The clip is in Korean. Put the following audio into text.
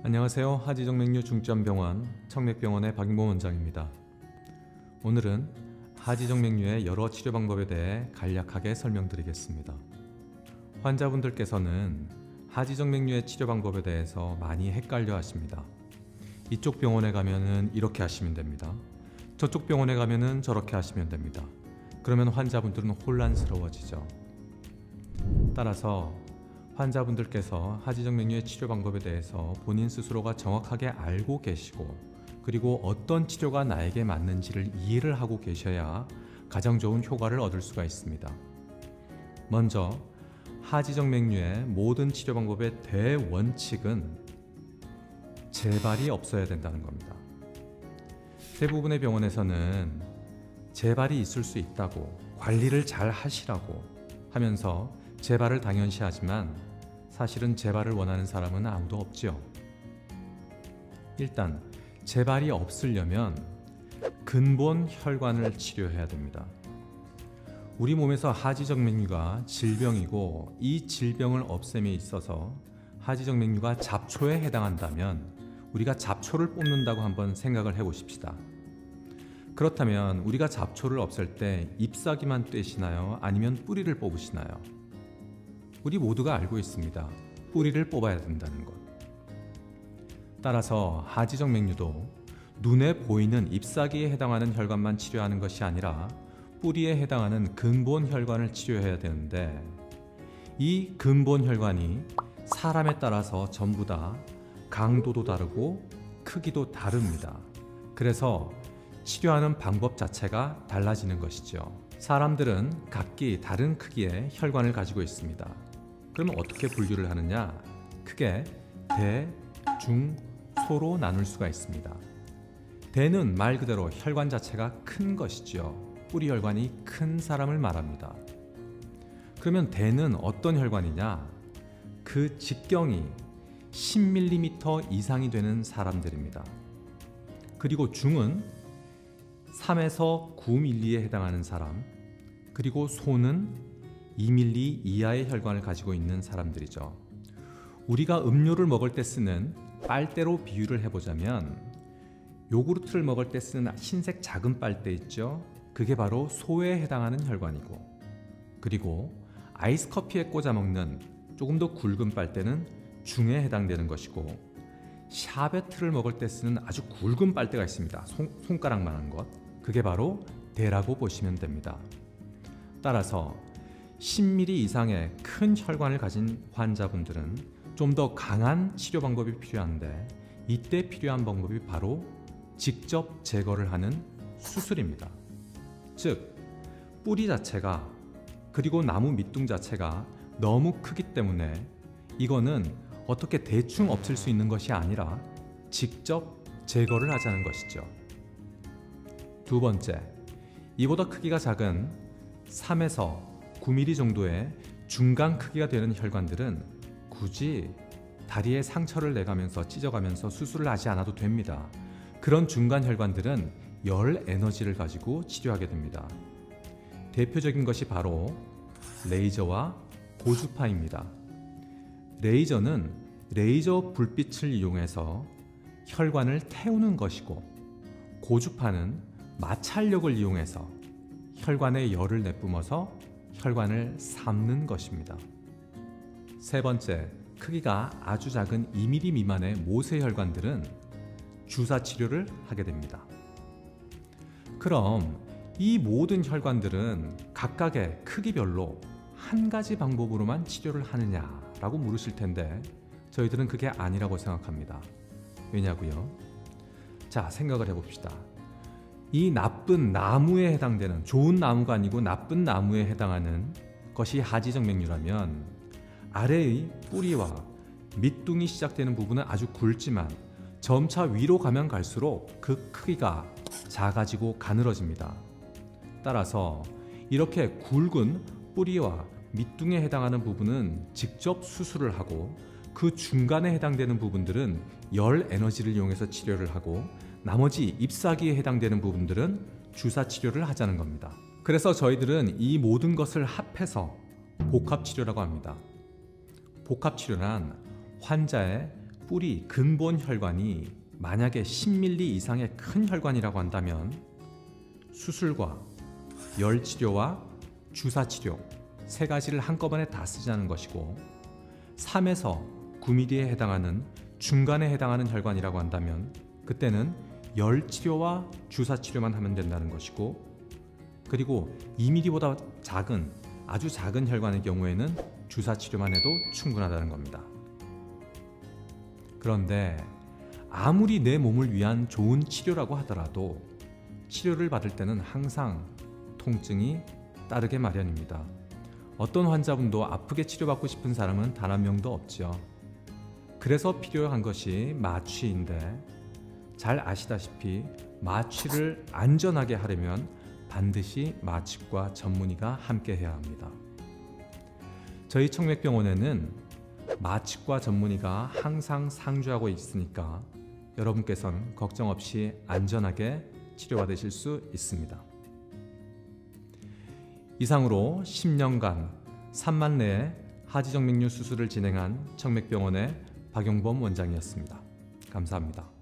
안녕하세요. 하지정맥류 중점병원 청맥병원의 박인범 원장입니다. 오늘은 하지정맥류의 여러 치료 방법에 대해 간략하게 설명드리겠습니다. 환자분들께서는 하지정맥류의 치료 방법에 대해서 많이 헷갈려 하십니다. 이쪽 병원에 가면은 이렇게 하시면 됩니다. 저쪽 병원에 가면은 저렇게 하시면 됩니다. 그러면 환자분들은 혼란스러워지죠. 따라서 환자분들께서 하지정맥류의 치료 방법에 대해서 본인 스스로가 정확하게 알고 계시고, 그리고 어떤 치료가 나에게 맞는지를 이해를 하고 계셔야 가장 좋은 효과를 얻을 수가 있습니다. 먼저 하지정맥류의 모든 치료 방법의 대원칙은 재발이 없어야 된다는 겁니다. 대부분의 병원에서는 재발이 있을 수 있다고, 관리를 잘 하시라고 하면서 재발을 당연시하지만 사실은 재발을 원하는 사람은 아무도 없죠. 일단 재발이 없으려면 근본 혈관을 치료해야 됩니다. 우리 몸에서 하지정맥류가 질병이고, 이 질병을 없앰에 있어서 하지정맥류가 잡초에 해당한다면 우리가 잡초를 뽑는다고 한번 생각을 해보십시다. 그렇다면 우리가 잡초를 없앨 때 잎사귀만 떼시나요? 아니면 뿌리를 뽑으시나요? 우리 모두가 알고 있습니다. 뿌리를 뽑아야 된다는 것. 따라서 하지정맥류도 눈에 보이는 잎사귀에 해당하는 혈관만 치료하는 것이 아니라 뿌리에 해당하는 근본 혈관을 치료해야 되는데, 이 근본 혈관이 사람에 따라서 전부 다 강도도 다르고 크기도 다릅니다. 그래서 치료하는 방법 자체가 달라지는 것이죠. 사람들은 각기 다른 크기의 혈관을 가지고 있습니다. 그러면 어떻게 분류를 하느냐? 크게 대, 중, 소로 나눌 수가 있습니다. 대는 말 그대로 혈관 자체가 큰 것이죠. 뿌리 혈관이 큰 사람을 말합니다. 그러면 대는 어떤 혈관이냐? 그 직경이 10mm 이상이 되는 사람들입니다. 그리고 중은 3에서 9mm에 해당하는 사람, 그리고 소는 2mm 이하의 혈관을 가지고 있는 사람들이죠. 우리가 음료를 먹을 때 쓰는 빨대로 비유를 해보자면, 요구르트를 먹을 때 쓰는 흰색 작은 빨대 있죠? 그게 바로 소에 해당하는 혈관이고, 그리고 아이스 커피에 꽂아 먹는 조금 더 굵은 빨대는 중에 해당되는 것이고, 샤베트를 먹을 때 쓰는 아주 굵은 빨대가 있습니다. 손가락만한 것, 그게 바로 대라고 보시면 됩니다. 따라서 10mm 이상의 큰 혈관을 가진 환자분들은 좀 더 강한 치료 방법이 필요한데, 이때 필요한 방법이 바로 직접 제거를 하는 수술입니다. 즉, 뿌리 자체가, 그리고 나무 밑둥 자체가 너무 크기 때문에 이거는 어떻게 대충 없앨 수 있는 것이 아니라 직접 제거를 하자는 것이죠. 두 번째, 이보다 크기가 작은 3에서 9mm 정도의 중간 크기가 되는 혈관들은 굳이 다리에 상처를 내가면서 찢어가면서 수술을 하지 않아도 됩니다. 그런 중간 혈관들은 열 에너지를 가지고 치료하게 됩니다. 대표적인 것이 바로 레이저와 고주파입니다. 레이저는 레이저 불빛을 이용해서 혈관을 태우는 것이고, 고주파는 마찰력을 이용해서 혈관에 열을 내뿜어서 혈관을 삶는 것입니다. 세 번째, 크기가 아주 작은 2mm 미만의 모세혈관들은 주사 치료를 하게 됩니다. 그럼 이 모든 혈관들은 각각의 크기별로 한 가지 방법으로만 치료를 하느냐라고 물으실 텐데, 저희들은 그게 아니라고 생각합니다. 왜냐고요? 자, 생각을 해봅시다. 이 나쁜 나무에 해당되는, 좋은 나무가 아니고 나쁜 나무에 해당하는 것이 하지정맥류라면, 아래의 뿌리와 밑둥이 시작되는 부분은 아주 굵지만 점차 위로 가면 갈수록 그 크기가 작아지고 가늘어집니다. 따라서 이렇게 굵은 뿌리와 밑둥에 해당하는 부분은 직접 수술을 하고, 그 중간에 해당되는 부분들은 열 에너지를 이용해서 치료를 하고, 나머지 잎사귀에 해당되는 부분들은 주사 치료를 하자는 겁니다. 그래서 저희들은 이 모든 것을 합해서 복합치료라고 합니다. 복합치료란 환자의 뿌리 근본 혈관이 만약에 10mm 이상의 큰 혈관이라고 한다면 수술과 열치료와 주사치료 세 가지를 한꺼번에 다 쓰자는 것이고, 3에서 9mm에 해당하는 중간에 해당하는 혈관이라고 한다면 그때는 열치료와 주사치료만 하면 된다는 것이고, 그리고 2mm보다 작은 아주 작은 혈관의 경우에는 주사치료만 해도 충분하다는 겁니다. 그런데 아무리 내 몸을 위한 좋은 치료라고 하더라도 치료를 받을 때는 항상 통증이 따르게 마련입니다. 어떤 환자분도 아프게 치료받고 싶은 사람은 단 한 명도 없죠. 그래서 필요한 것이 마취인데, 잘 아시다시피 마취를 안전하게 하려면 반드시 마취과 전문의가 함께 해야 합니다. 저희 청맥병원에는 마취과 전문의가 항상 상주하고 있으니까 여러분께서는 걱정 없이 안전하게 치료받으실 수 있습니다. 이상으로 10년간 3만 내의 하지정맥류 수술을 진행한 청맥병원의 박용범 원장이었습니다. 감사합니다.